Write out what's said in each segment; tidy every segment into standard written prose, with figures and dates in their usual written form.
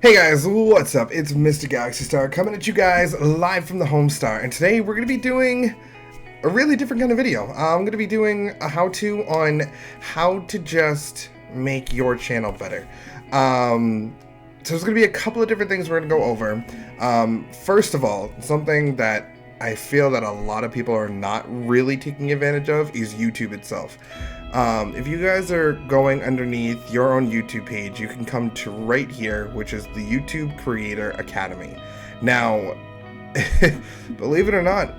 Hey guys, what's up? It's Mr. Galaxy Star coming at you guys live from the Homestar, and today we're going to be doing a really different kind of video. I'm going to be doing a how-to on how to just make your channel better. So there's going to be a couple of different things we're going to go over. First of all, something that I feel that a lot of people are not really taking advantage of is YouTube itself. If you guys are going underneath your own YouTube page, you can come to right here, which is the YouTube Creator Academy. Now, believe it or not,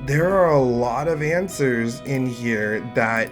there are a lot of answers in here that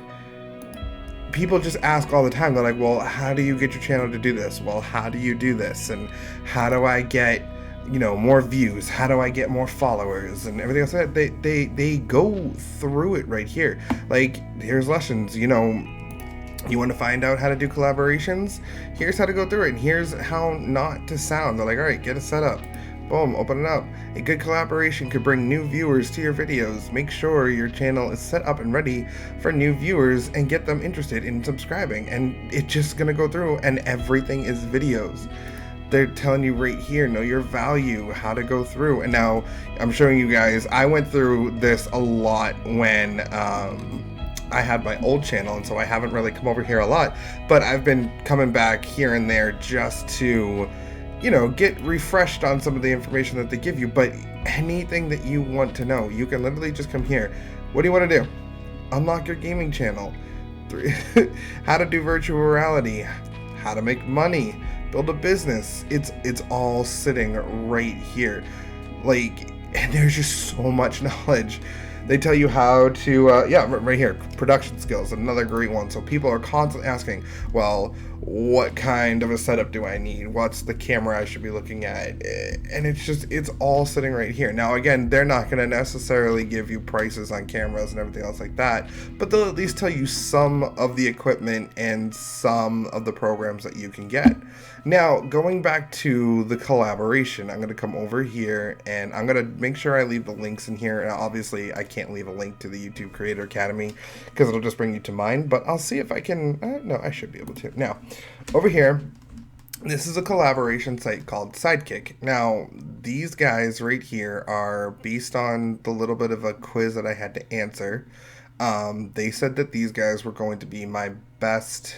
people just ask all the time. They're like, well, how do you get your channel to do this? Well, how do you do this? And how do I get, more views? How do I get more followers and everything else like that? They go through it right here. Like, here's lessons, you want to find out how to do collaborations? Here's how to go through it, and here's how not to sound. They're like, all right, get it set up. Boom, open it up. A good collaboration could bring new viewers to your videos. Make sure your channel is set up and ready for new viewers and get them interested in subscribing. And it's just gonna go through, and everything is videos. They're telling you right here, know your value, how to go through. And now I'm showing you guys, I went through this a lot when I had my old channel, and so I haven't really come over here a lot, but I've been coming back here and there just to, get refreshed on some of the information that they give you. But anything that you want to know, you can literally just come here. What do you want to do? Unlock your gaming channel. How to do virtual reality. How to make money. Build a business. It's all sitting right here. And there's just so much knowledge. They tell you how to, right here, production skills, another great one. So people are constantly asking, well, what kind of a setup do I need? What's the camera I should be looking at? And it's all sitting right here. Now, again, they're not going to necessarily give you prices on cameras and everything else like that, but they'll at least tell you some of the equipment and some of the programs that you can get. Now, going back to the collaboration, I'm going to come over here and I'm going to make sure I leave the links in here. And obviously, I can't leave a link to the YouTube Creator Academy because it'll just bring you to mine, but I'll see if I can. No, I should be able to. Now, over here, this is a collaboration site called Sidekick. Now, these guys right here are based on the little bit of a quiz that I had to answer. They said that these guys were going to be my best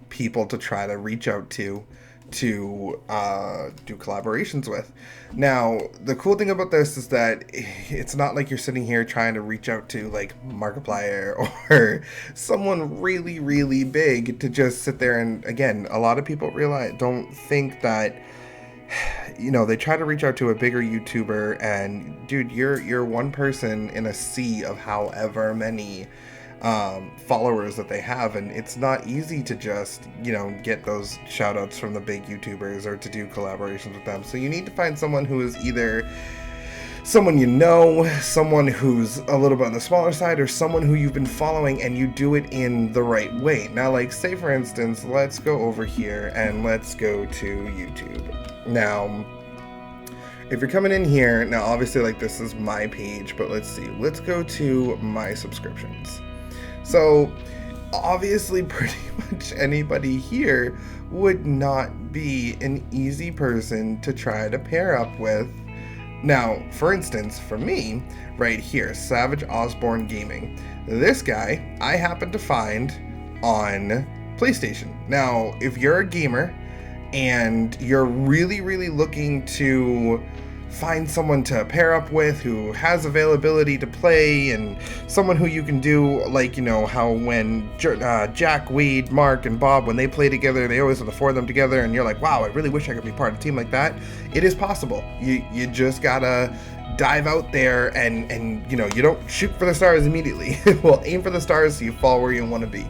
people to try to reach out to do collaborations with. Now, the cool thing about this is that it's not like you're sitting here trying to reach out to like Markiplier or someone really, really big to just sit there. And again, a lot of people don't think that, they try to reach out to a bigger YouTuber, and dude, you're one person in a sea of however many followers that they have, and it's not easy to just get those shout outs from the big YouTubers or to do collaborations with them. So you need to find someone who is either someone someone who's a little bit on the smaller side, or someone who you've been following and you do it in the right way. Now, like, say for instance, let's go over here and let's go to YouTube. Now, if you're coming in here, now obviously, like, this is my page, but let's go to my subscriptions. So, obviously, pretty much anybody here would not be an easy person to try to pair up with. Now, for instance, for me, right here, Savage Osborne Gaming. This guy, I happened to find on PlayStation. Now, if you're a gamer and you're really, really looking to find someone to pair up with who has availability to play, and someone who you can do, like, how when Jack, Wade, Mark, and Bob, when they play together, they always have the four of them together, and you're like, wow, I really wish I could be part of a team like that. It is possible. You just gotta dive out there, and you don't shoot for the stars immediately. Well, aim for the stars so you fall where you want to be.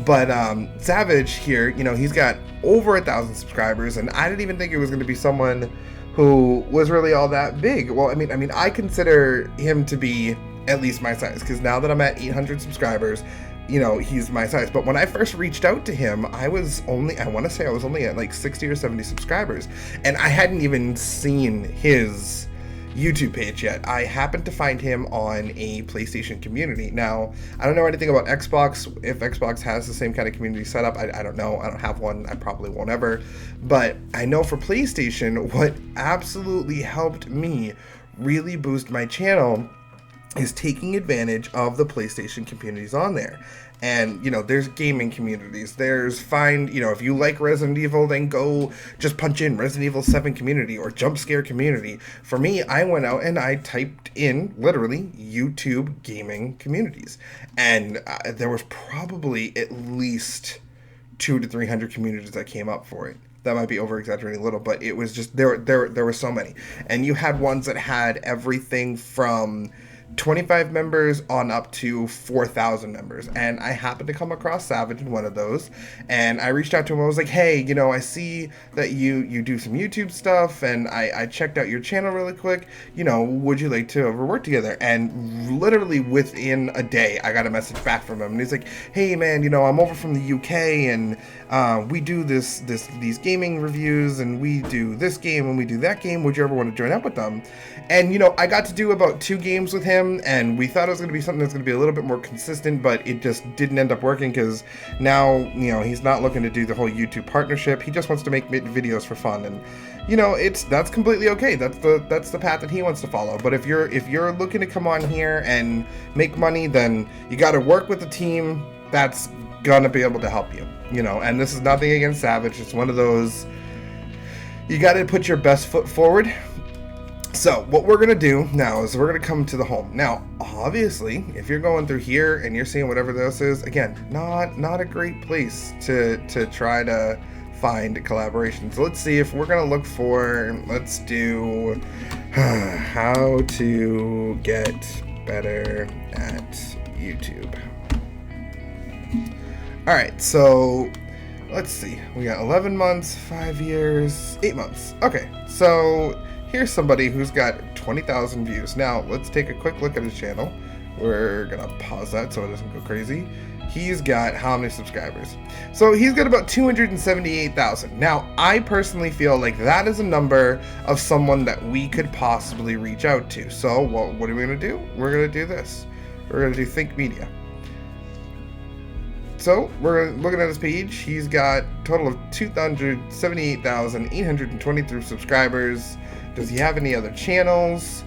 But Savage here, he's got over 1,000 subscribers, and I didn't even think it was going to be someone who was really all that big. Well, I mean, I consider him to be at least my size, because now that I'm at 800 subscribers, he's my size. But when I first reached out to him, I was only at like 60 or 70 subscribers, and I hadn't even seen his, YouTube page yet. I happened to find him on a PlayStation community. Now, I don't know anything about Xbox. If Xbox has the same kind of community setup, I don't know. I don't have one. I probably won't ever. But I know for PlayStation, what absolutely helped me really boost my channel is taking advantage of the PlayStation communities on there. And, there's gaming communities. There's if you like Resident Evil, then go just punch in Resident Evil 7 community or jump scare community. For me, I went out and I typed in, literally, YouTube gaming communities. And there was probably at least 200 to 300 communities that came up for it. That might be over-exaggerating a little, but it was just, there were so many. And you had ones that had everything from 25 members on up to 4,000 members. And I happened to come across Savage in one of those, and I reached out to him. I was like, hey, I see that you do some YouTube stuff, and I checked out your channel really quick. Would you like to ever work together? And literally within a day, I got a message back from him, and he's like, hey man, I'm over from the UK, and we do these gaming reviews, and we do this game and we do that game. Would you ever want to join up with them? And I got to do about 2 games with him, and we thought it was going to be something that's going to be a little bit more consistent, but it just didn't end up working because now, he's not looking to do the whole YouTube partnership. He just wants to make videos for fun, and that's completely okay. That's the path that he wants to follow. But if you're looking to come on here and make money, then you got to work with a team that's gonna be able to help you. And this is nothing against Savage. It's one of those, you got to put your best foot forward. So what we're going to do now is we're going to come to the home. Now, obviously, if you're going through here and you're seeing whatever this is, again, not a great place to try to find collaborations. Let's see if we're going to look for, let's do how to get better at YouTube. All right, so let's see. We got 11 months, 5 years, 8 months. Okay, so here's somebody who's got 20,000 views. Now, let's take a quick look at his channel. We're gonna pause that so it doesn't go crazy. He's got how many subscribers? So he's got about 278,000. Now, I personally feel like that is a number of someone that we could possibly reach out to. So, what are we gonna do? We're gonna do this. We're gonna do Think Media. So, we're looking at his page. He's got a total of 278,823 subscribers. Does he have any other channels?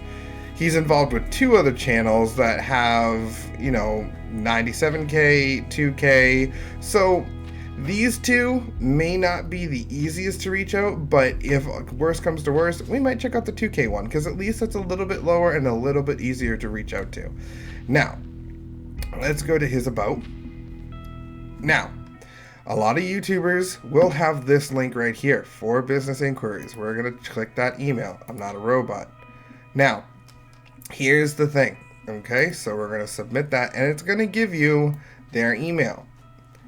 He's involved with 2 other channels that have, 97K, 2K. So, these 2 may not be the easiest to reach out, but if worse comes to worse, we might check out the 2K one, because at least it's a little bit lower and a little bit easier to reach out to. Now, let's go to his About. Now, a lot of YouTubers will have this link right here for business inquiries. We're going to click that email. I'm not a robot. Now, here's the thing. Okay, so we're going to submit that, and it's going to give you their email.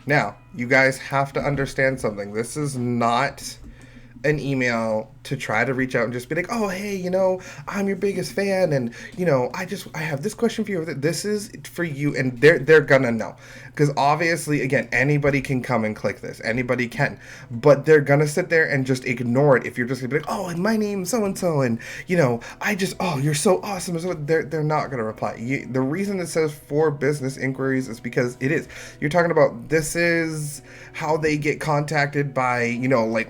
Now, you guys have to understand something. This is not an email to try to reach out and just be like, oh, hey, I'm your biggest fan, and, I have this question for you. This is for you, and they're gonna know. Because obviously, again, anybody can come and click this. Anybody can. But they're gonna sit there and just ignore it if you're just gonna be like, oh, and my name's so-and-so, and, oh, you're so awesome. So they're not gonna reply. The reason it says for business inquiries is because it is. You're talking about, this is how they get contacted by,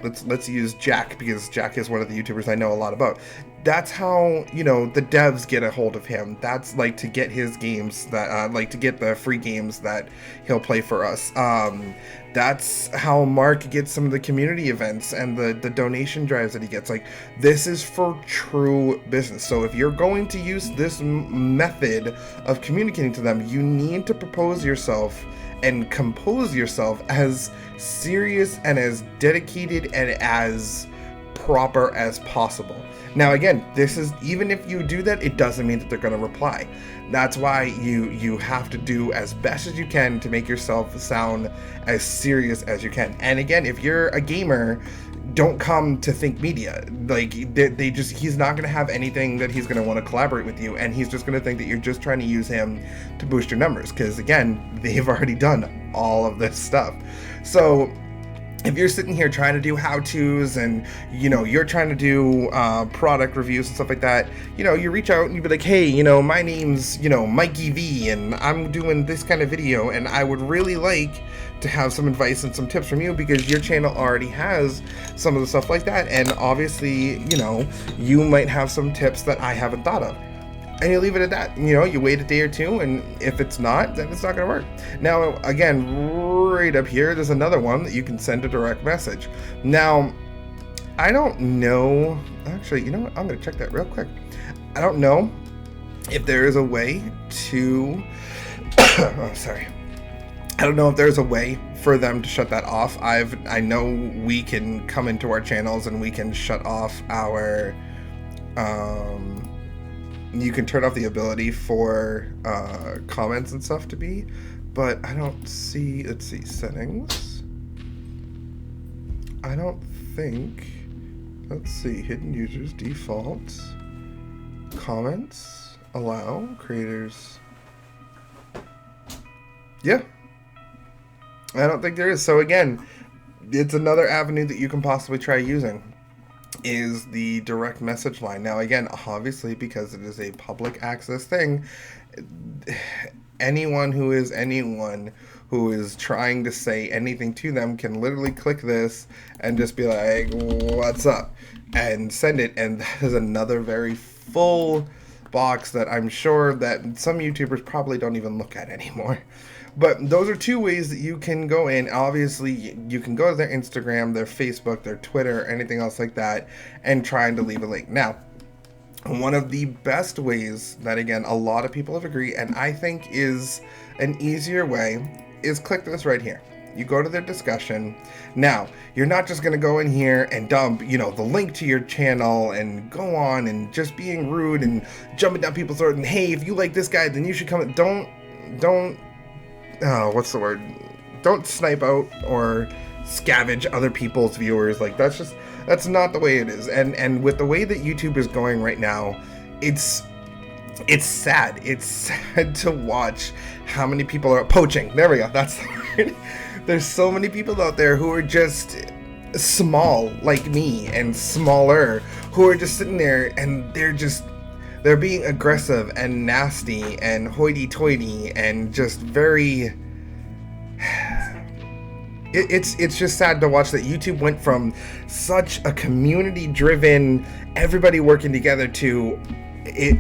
let's use Jack, because Jack is one of the YouTubers I know a lot about. That's how, the devs get a hold of him. That's like to get his games that, to get the free games that he'll play for us. That's how Mark gets some of the community events and the donation drives that he gets. Like, this is for true business. So if you're going to use this method of communicating to them, you need to propose yourself and compose yourself as serious and as dedicated and as proper as possible. Now, again, this is, even if you do that, it doesn't mean that they're going to reply. That's why you have to do as best as you can to make yourself sound as serious as you can. And again, if you're a gamer, don't come to Think Media. Like, he's not going to have anything that he's going to want to collaborate with you, and he's just going to think that you're just trying to use him to boost your numbers, because again, they've already done all of this stuff. So if you're sitting here trying to do how-tos and, you know, you're trying to do product reviews and stuff like that, you know, you reach out and you be like, hey, you know, my name's, you know, Mikey V, and I'm doing this kind of video, and I would really like to have some advice and some tips from you because your channel already has some of the stuff like that, and obviously, you know, you might have some tips that I haven't thought of. And you leave it at that. You know, you wait a day or two, and if it's not, then it's not going to work. Now, again, right up here, there's another one that you can send a direct message. Now, I don't know. Actually, you know what? I'm going to check that real quick. I don't know if there is a way to... oh, sorry. I don't know if there's a way for them to shut that off. I know we can come into our channels and we can shut off our... you can turn off the ability for comments and stuff to be, but I don't see, let's see, settings. I don't think, let's see, hidden users, default, comments, allow, creators. Yeah, I don't think there is. So again, it's another avenue that you can possibly try using, is the direct message line. Now again, obviously, because it is a public access thing, anyone who is trying to say anything to them can literally click this and just be like, what's up, and send it, and that is another very full box that I'm sure that some YouTubers probably don't even look at anymore. But those are two ways that you can go in. Obviously, you can go to their Instagram, their Facebook, their Twitter, anything else like that, and trying to leave a link. Now, one of the best ways that, again, a lot of people have agreed, and I think is an easier way, is click this right here. You go to their discussion. Now, you're not just going to go in here and dump, you know, the link to your channel and go on and just being rude and jumping down people's throats and, hey, if you like this guy, then you should come. Don't what's the word? Don't snipe out or scavenge other people's viewers. Like, that's not the way it is. And with the way that YouTube is going right now, it's sad. It's sad to watch how many people are poaching. There we go. That's the word. There's so many people out there who are just small like me and smaller, who are just sitting there and they're being aggressive and nasty and hoity-toity and just very... It's just sad to watch that YouTube went from such a community-driven, everybody working together to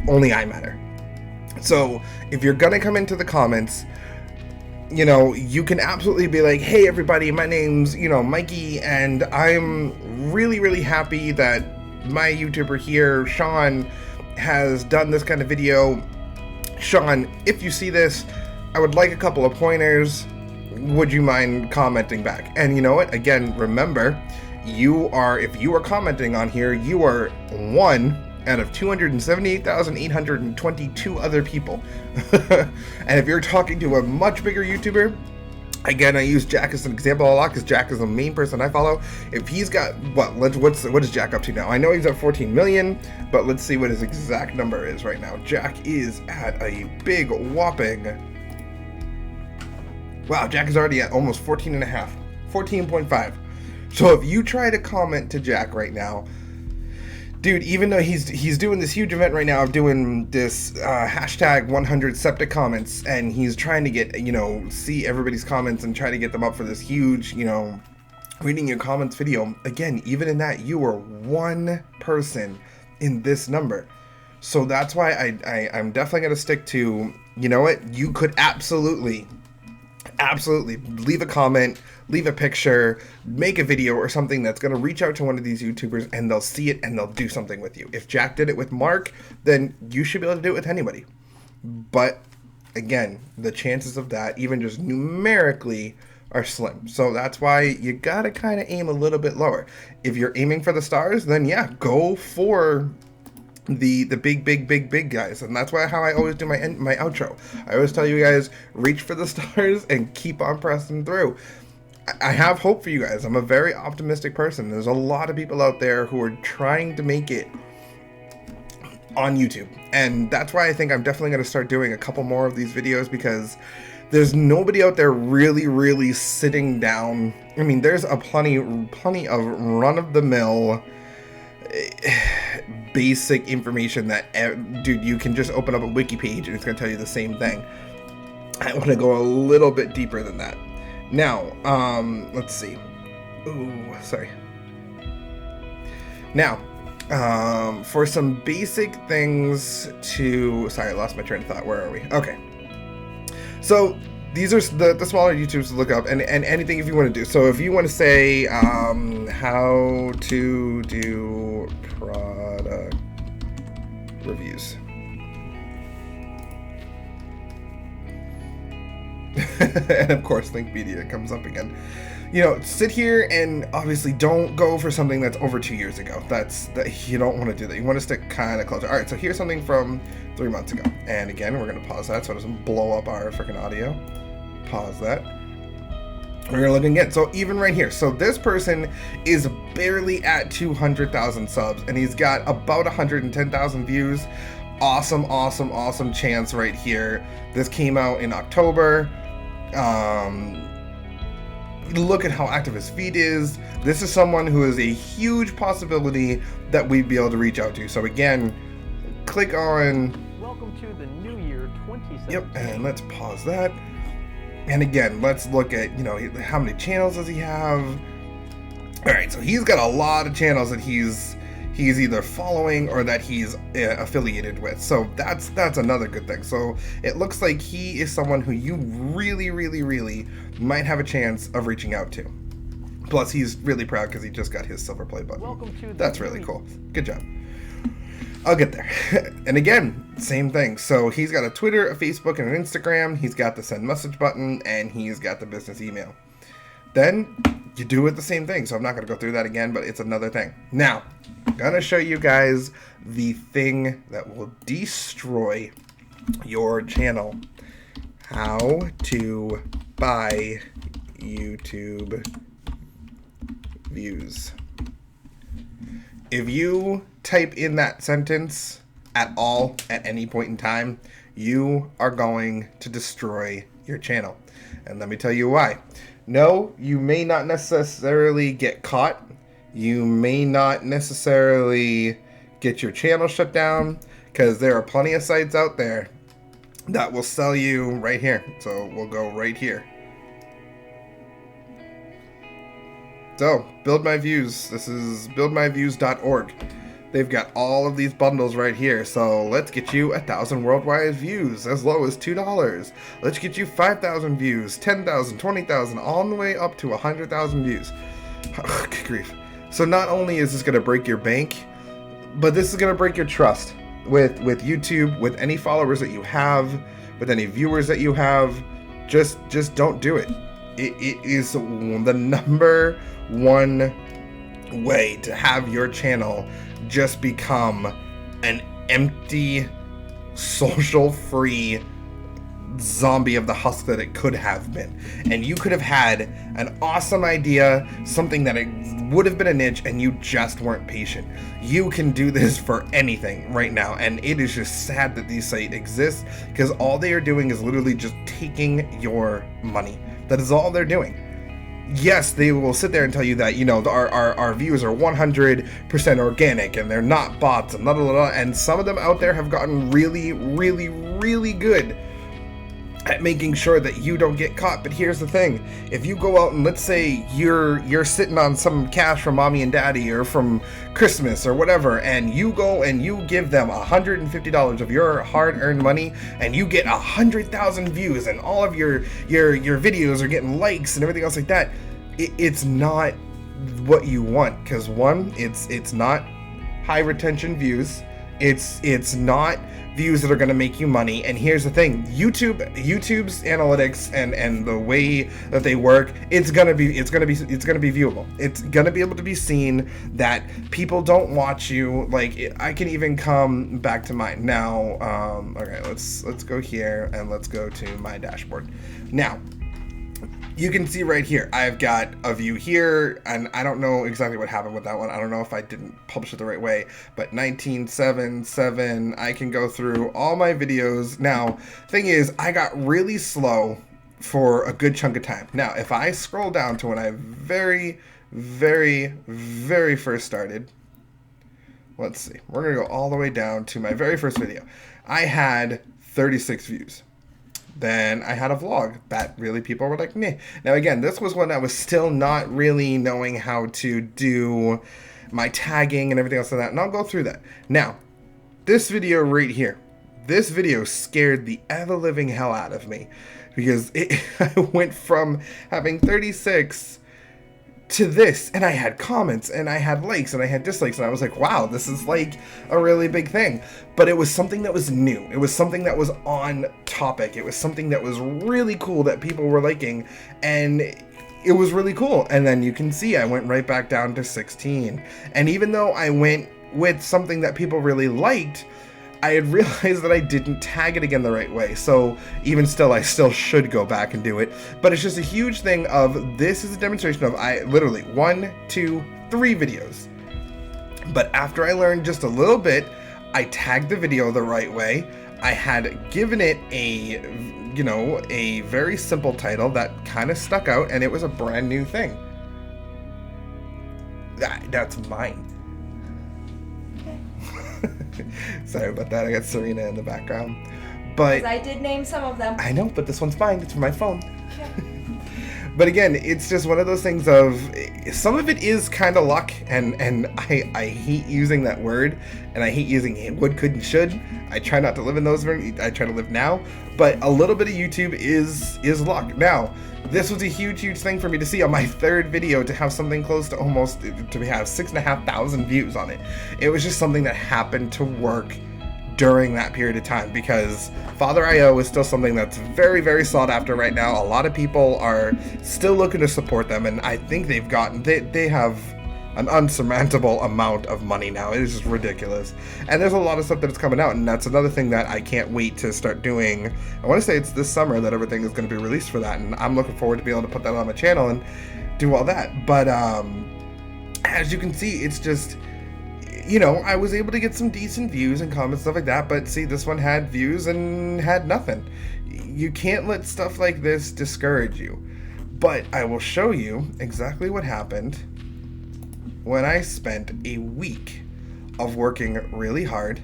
only I matter. So if you're gonna come into the comments, you know, you can absolutely be like, hey everybody, my name's, you know, Mikey, and I'm really, really happy that my YouTuber here, Sean, has done this kind of video. Sean, if you see this, I would like a couple of pointers. Would you mind commenting back? And you know what? Again, remember, if you are commenting on here, you are one out of 278,822 other people. And if you're talking to a much bigger YouTuber, again, I use Jack as an example a lot because Jack is the main person I follow. If he's got, what is Jack up to now? I know he's at 14 million, but let's see what his exact number is right now. Jack is at a big whopping, wow, Jack is already at almost 14 and a half, 14.5. So if you try to comment to Jack right now, dude, even though he's doing this huge event right now of doing this hashtag 100 septic comments, and he's trying to get, you know, see everybody's comments and try to get them up for this huge, you know, reading your comments video. Again, even in that, you are one person in this number. So that's why I'm definitely going to stick to, you know what, you could absolutely leave a comment, leave a picture, make a video or something that's going to reach out to one of these YouTubers, and they'll see it and they'll do something with you. If Jack did it with Mark, then you should be able to do it with anybody. But again, the chances of that, even just numerically, are slim. So that's why you gotta kind of aim a little bit lower. If you're aiming for the stars, then yeah, go for the big guys. And that's why how I always do my outro. I always tell you guys, reach for the stars and keep on pressing through. I have hope for you guys. I'm a very optimistic person. There's a lot of people out there who are trying to make it on YouTube, and that's why I think I'm definitely going to start doing a couple more of these videos, because There's nobody out there really sitting down. I mean, there's a plenty of run-of-the-mill basic information that, dude, you can just open up a wiki page and it's going to tell you the same thing. I want to go a little bit deeper than that. Now, let's see. Ooh, sorry. Now, for some basic things to... Sorry, I lost my train of thought. Where are we? Okay. So, these are the smaller YouTubers to look up, and anything if you want to do. So, if you want to say, how to do product reviews. And of course, Linkpedia comes up again. You know, sit here and obviously don't go for something that's over 2 years ago. You don't want to do that. You want to stick kind of closer. All right, so here's something from 3 months ago. And again, we're going to pause that so it doesn't blow up our freaking audio. Pause that. We're going to look again. So even right here. So this person is barely at 200,000 subs, and he's got about 110,000 views. Awesome chance right here. This came out in October. Look at how active his feed is. This is someone who is a huge possibility that we'd be able to reach out to. So again, click on Welcome to the New Year 2017. Yep, and let's pause that. And again, let's look at, you know, how many channels does he have? All right, so he's got a lot of channels that he's either following or that he's affiliated with. So that's another good thing. So it looks like he is someone who you really might have a chance of reaching out to. Plus, he's really proud because he just got his silver play button. Welcome to That's really cool. Good job. I'll get there. And again, same thing. So he's got a Twitter, a Facebook, and an Instagram. He's got the send message button, and he's got the business email. Then you do it the same thing. So I'm not going to go through that again, but it's another thing. Now, I'm going to show you guys the thing that will destroy your channel. How to buy YouTube views. If you type in that sentence at all at any point in time, you are going to destroy your channel. And let me tell you why. No, you may not necessarily get caught. You may not necessarily get your channel shut down, because there are plenty of sites out there that will sell you right here. So we'll go right here. So, Build My Views. This is buildmyviews.org. They've got all of these bundles right here. So let's get you 1,000 worldwide views as low as $2. Let's get you 5,000 views, 10,000, 20,000, all the way up to 100,000 views. Good grief. So not only is this going to break your bank, but this is going to break your trust with YouTube, with any followers that you have, with any viewers that you have. Just don't do it. It is the number one way to have your channel just become an empty, social-free zombie of the husk that it could have been. And you could have had an awesome idea, something that it would have been a niche, and you just weren't patient. You can do this for anything right now, and it is just sad that these sites exist, because all they are doing is literally just taking your money. That is all they're doing. Yes, they will sit there and tell you that, you know, our views are 100% organic and they're not bots and blah, blah, blah, and some of them out there have gotten really good at making sure that you don't get caught. But here's the thing. If you go out and let's say you're sitting on some cash from mommy and daddy or from Christmas or whatever, and you go and you give them $150 of your hard-earned money, and you get 100,000 views, and all of your videos are getting likes and everything else like that, it's not what you want. Because one, it's not high retention views. It's not views that are going to make you money. And here's the thing, YouTube's analytics and the way that they work, it's going to be viewable. It's going to be able to be seen that people don't watch you. Like, I can even come back to mine now. Okay, let's go here and let's go to my dashboard. Now, you can see right here, I've got a view here, and I don't know exactly what happened with that one. I don't know if I didn't publish it the right way, but 1977, I can go through all my videos. Now, thing is, I got really slow for a good chunk of time. Now, if I scroll down to when I very, very, very first started, let's see, we're going to go all the way down to my very first video. I had 36 views. Then I had a vlog that really people were like, meh. Now again, this was when I was still not really knowing how to do my tagging and everything else like that, and I'll go through that. Now, this video right here, this video scared the ever-living hell out of me, because I went from having 36 to this, and I had comments, and I had likes, and I had dislikes, and I was like, wow, this is like a really big thing. But it was something that was new. It was something that was on topic. It was something that was really cool that people were liking, and it was really cool. And then you can see I went right back down to 16. And even though I went with something that people really liked, I had realized that I didn't tag it again the right way. So even still, I still should go back and do it. But it's just a huge thing of, this is a demonstration of, I literally 1, 2, 3 videos. But after I learned just a little bit, I tagged the video the right way. I had given it a, you know, a very simple title that kind of stuck out, and it was a brand new thing. That's mine. Sorry about that. I got Serena in the background. But I did name some of them. I know, but this one's mine. It's from my phone. But again, it's just one of those things of, some of it is kind of luck, and I hate using that word, and I hate using would, could, and should. I try not to live in those. I try to live now, but a little bit of YouTube is luck. Now, this was a huge thing for me to see on my third video, to have something close to almost, to have 6,500 views on it. It was just something that happened to work during that period of time, because Father.io is still something that's very sought after right now. A lot of people are still looking to support them, and I think they've gotten, they have an unsurmountable amount of money now. It is just ridiculous. And there's a lot of stuff that's coming out, and that's another thing that I can't wait to start doing. I want to say it's this summer that everything is going to be released for that, and I'm looking forward to be able to put that on my channel and do all that. But as you can see, it's just, you know, I was able to get some decent views and comments, stuff like that, but see, this one had views and had nothing. You can't let stuff like this discourage you. But I will show you exactly what happened when I spent a week of working really hard,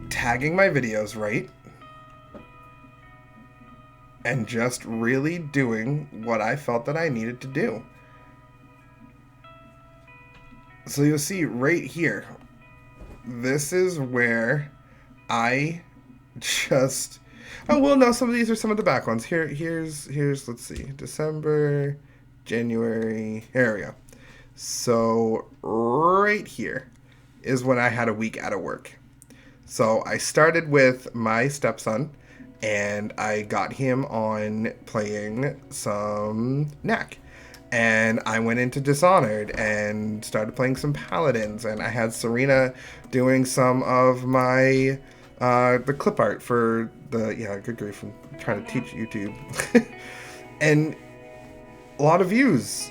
tagging my videos right, and just really doing what I felt that I needed to do. So you'll see right here, this is where I just, oh well, no, some of these are some of the back ones. Here's let's see, December, January, here we go. So right here is when I had a week out of work. So I started with my stepson, and I got him on playing some Knack. And I went into Dishonored and started playing some Paladins, and I had Serena doing some of my the clip art for the, yeah, good grief, I'm trying to teach YouTube. And a lot of views.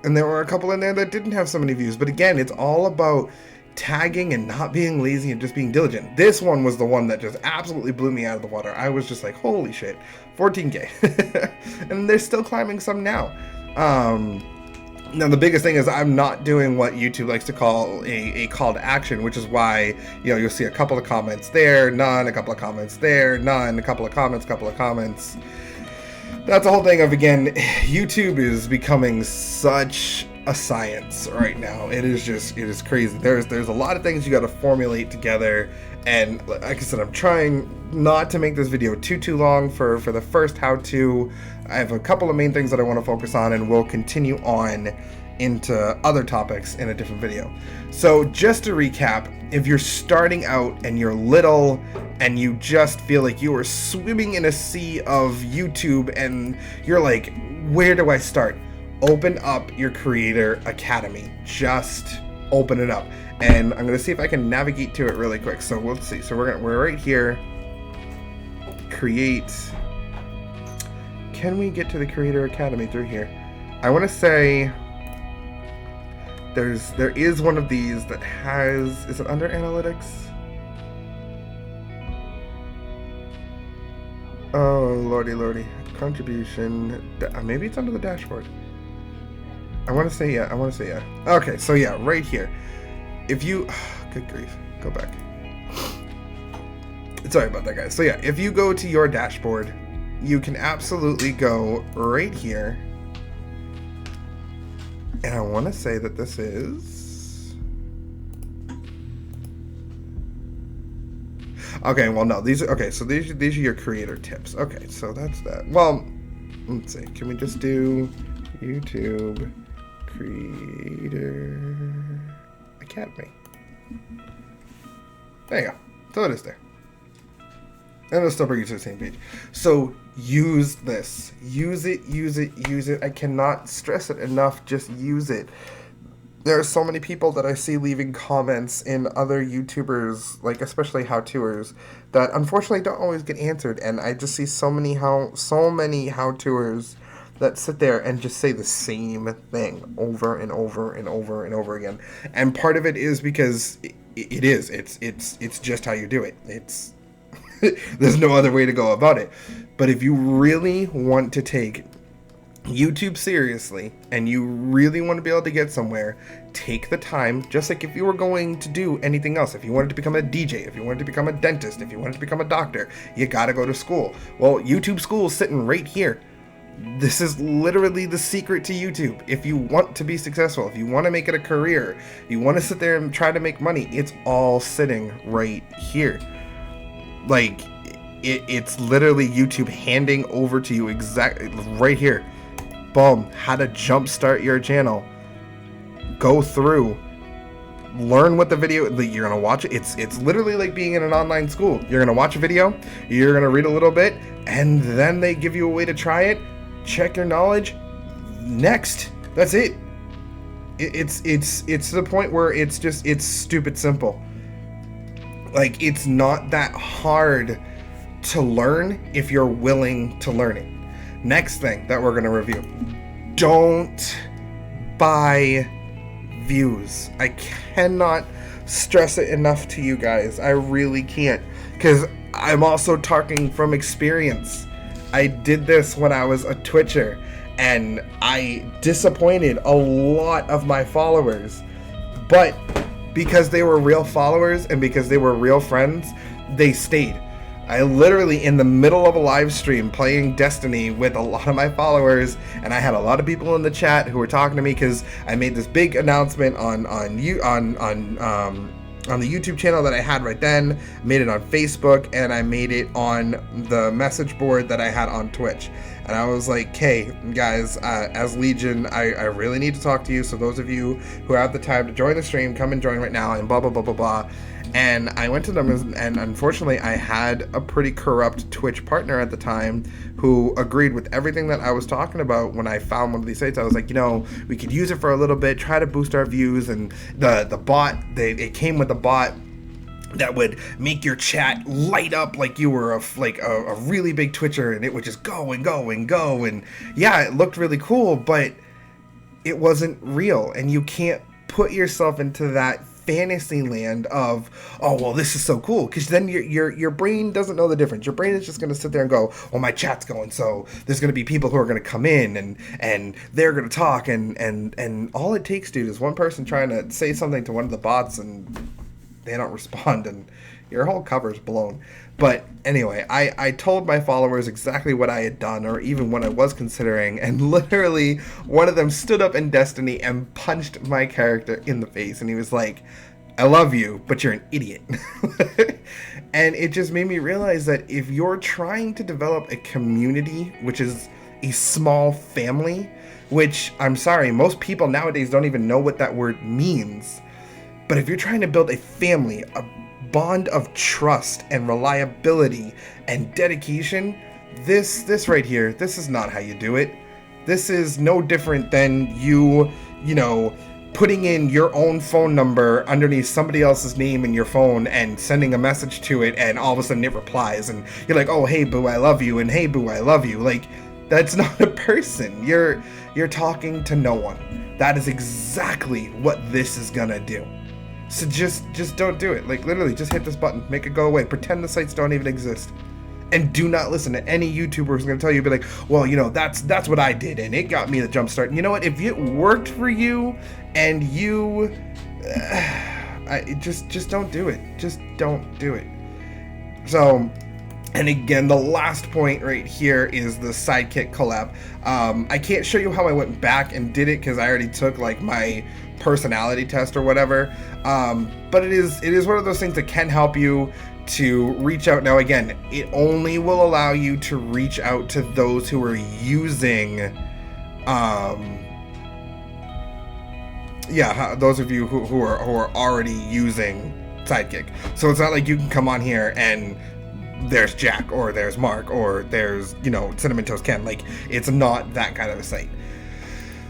And there were a couple in there that didn't have so many views. But again, it's all about tagging and not being lazy and just being diligent. This one was the one that just absolutely blew me out of the water. I was just like, holy shit, 14K. And they're still climbing some now. Now the biggest thing is I'm not doing what YouTube likes to call a call to action, which is why, you know, you'll see a couple of comments there, none, a couple of comments there, none, a couple of comments, That's the whole thing of, again, YouTube is becoming such a science right now. It is crazy. There's a lot of things you got to formulate together, and like I said, I'm trying not to make this video too long for the first how-to. I have a couple of main things that I want to focus on, and we'll continue on into other topics in a different video. So just to recap, if you're starting out and you're little and you just feel like you are swimming in a sea of YouTube and you're like, where do I start? Open up your Creator Academy. Just open it up. And I'm gonna see if I can navigate to it really quick. So let's see. So we're right here. Create. Can we get to the Creator Academy through here? I want to say there is one of these that has, is it under analytics? lordy. Contribution. Maybe it's under the dashboard. I want to say yeah. Okay, so yeah, right here. If you... Good grief. Go back. Sorry about that, guys. So yeah, if you go to your dashboard, you can absolutely go right here. And I want to say that this is... Okay, well, no. These are your creator tips. Okay, so that's that. Well, let's see. Can we just do YouTube Creator Academy? There you go. So it is there. And it'll still bring you to the same page. So use this. Use it. I cannot stress it enough. Just use it. There are so many people that I see leaving comments in other YouTubers, like especially how-toers, that unfortunately don't always get answered. And I just see so many how-toers that sit there and just say the same thing over and over and over and over again. And part of it is because it's just how you do it. It's there's no other way to go about it. But if you really want to take YouTube seriously and you really want to be able to get somewhere, take the time, just like if you were going to do anything else. If you wanted to become a DJ, if you wanted to become a dentist, if you wanted to become a doctor, you gotta go to school. Well, YouTube school is sitting right here. This is literally the secret to YouTube. If you want to be successful, if you want to make it a career, you want to sit there and try to make money, it's all sitting right here. Like, it's literally YouTube handing over to you exactly right here. Boom, how to jumpstart your channel. Go through, learn what the video, you're going to watch it. It's literally like being in an online school. You're going to watch a video, you're going to read a little bit, and then they give you a way to try it, check your knowledge, next. That's it. It's to the point where it's stupid simple. Like, it's not that hard to learn if you're willing to learn it. Next thing that we're going to review. Don't buy views. I cannot stress it enough to you guys. I really can't. Because I'm also talking from experience. I did this when I was a Twitcher. And I disappointed a lot of my followers. But because they were real followers and because they were real friends, they stayed. I literally, in the middle of a live stream playing Destiny with a lot of my followers, and I had a lot of people in the chat who were talking to me because I made this big announcement on the YouTube channel that I had right then, made it on Facebook, and I made it on the message board that I had on Twitch. And I was like, hey, guys, as Legion, I really need to talk to you. So those of you who have the time to join the stream, come and join right now, and blah, blah, blah, blah, blah. And I went to them, and unfortunately, I had a pretty corrupt Twitch partner at the time who agreed with everything that I was talking about. When I found one of these sites, I was like, we could use it for a little bit, try to boost our views. And the bot, it came with a bot that would make your chat light up like you were a really big Twitcher, and it would just go and go and go. And yeah, it looked really cool, but it wasn't real, and you can't put yourself into that fantasy land of, oh, well, this is so cool, because then your brain doesn't know the difference. Your brain is just going to sit there and go, well, my chat's going, so there's going to be people who are going to come in and they're going to talk, and all it takes, dude, is one person trying to say something to one of the bots and they don't respond, and your whole cover's blown. But anyway, I told my followers exactly what I had done, or even what I was considering, and literally one of them stood up in Destiny and punched my character in the face, and he was like, I love you, but you're an idiot. And it just made me realize that if you're trying to develop a community, which is a small family, which, I'm sorry, most people nowadays don't even know what that word means, but if you're trying to build a family, a bond of trust and reliability and dedication, this right here, this is not how you do it. This is no different than you putting in your own phone number underneath somebody else's name in your phone and sending a message to it, and all of a sudden it replies, and you're like, oh, hey boo, I love you, and hey boo, I love you. Like, that's not a person. You're talking to no one. That is exactly what this is gonna do. So just don't do it. Like, literally, just hit this button, make it go away, pretend the sites don't even exist, And do not listen to any YouTuber who's going to tell you, be like, well, you know, that's what I did, and it got me the jump start. And you know what? If it worked for you, and you, just don't do it. Just don't do it. So, and again, the last point right here is the Sidekick collab. I can't show you how I went back and did it because I already took like my personality test or whatever. But it is one of those things that can help you to reach out. Now again, it only will allow you to reach out to those who are using those of you who are already using Sidekick. So it's not like you can come on here and there's Jack or there's Mark or there's, you know, Cinnamon Toast Ken. Like, it's not that kind of a site.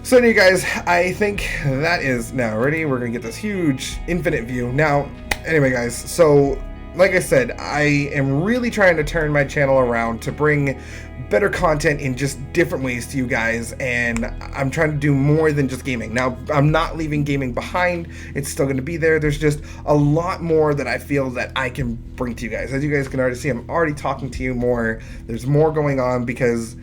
So anyway, guys, I think that is now ready. We're gonna get this huge infinite view now. Anyway, guys, so like I said, I am really trying to turn my channel around to bring better content in just different ways to you guys, and I'm trying to do more than just gaming. Now, I'm not leaving gaming behind. It's still going to be there. There's just a lot more that I feel that I can bring to you guys. As you guys can already see, I'm already talking to you more. There's more going on because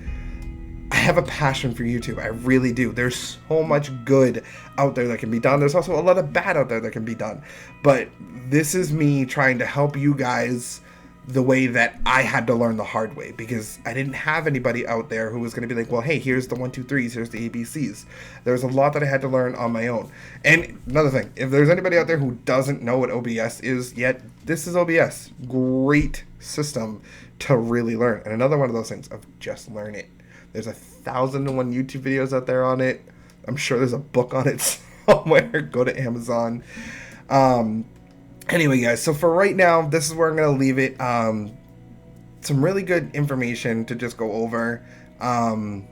I have a passion for YouTube. I really do. There's so much good out there that can be done. There's also a lot of bad out there that can be done. But this is me trying to help you guys the way that I had to learn the hard way, because I didn't have anybody out there who was going to be like, well, hey, here's the 1, 2, 3s, here's the ABCs. There's a lot that I had to learn on my own. And another thing, if there's anybody out there who doesn't know what OBS is yet, this is OBS. Great system to really learn. And another one of those things of just learn it. There's 1,001 YouTube videos out there on it. I'm sure there's a book on it somewhere. Go to Amazon. Anyway, guys, so for right now, this is where I'm going to leave it. Some really good information to just go over. And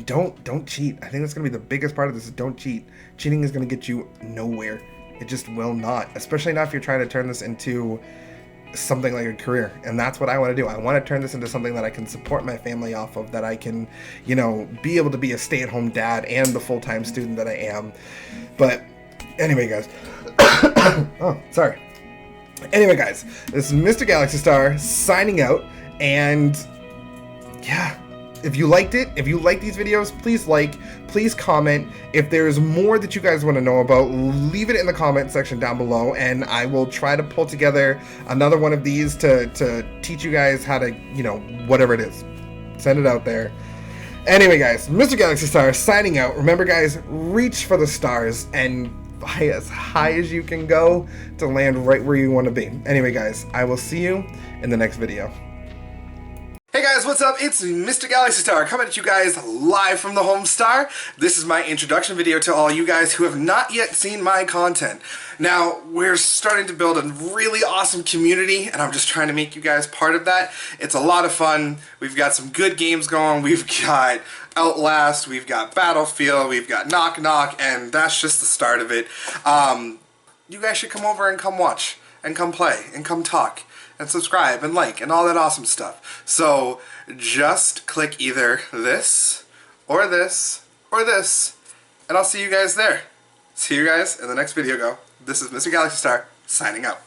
don't cheat. I think that's going to be the biggest part of this, is don't cheat. Cheating is going to get you nowhere. It just will not. Especially not if you're trying to turn this into something like a career. And that's what I want to do. I want to turn this into something that I can support my family off of, that I can, you know, be able to be a stay-at-home dad and the full-time student that I am. But anyway, guys. Oh, sorry. Anyway, guys, this is Mr. Galaxy Star signing out, and yeah, if you liked it, if you like these videos, please comment. If there's more that you guys want to know about, leave it in the comment section down below, and I will try to pull together another one of these to teach you guys how to, you know, whatever it is. Send it out there. Anyway, guys, Mr. Galaxy Star signing out. Remember, guys, reach for the stars and fly as high as you can go to land right where you want to be. Anyway, guys, I will see you in the next video. Hey guys, what's up? It's Mr. Galaxy Star coming at you guys live from the Homestar. This is my introduction video to all you guys who have not yet seen my content. Now, we're starting to build a really awesome community, and I'm just trying to make you guys part of that. It's a lot of fun. We've got some good games going. We've got Outlast, we've got Battlefield, we've got Knock Knock, and that's just the start of it. You guys should come over and come watch, and come play, and come talk, and subscribe, and like, and all that awesome stuff. So, just click either this, or this, or this, and I'll see you guys there. See you guys in the next video. This is Mr. Galaxy Star, signing out.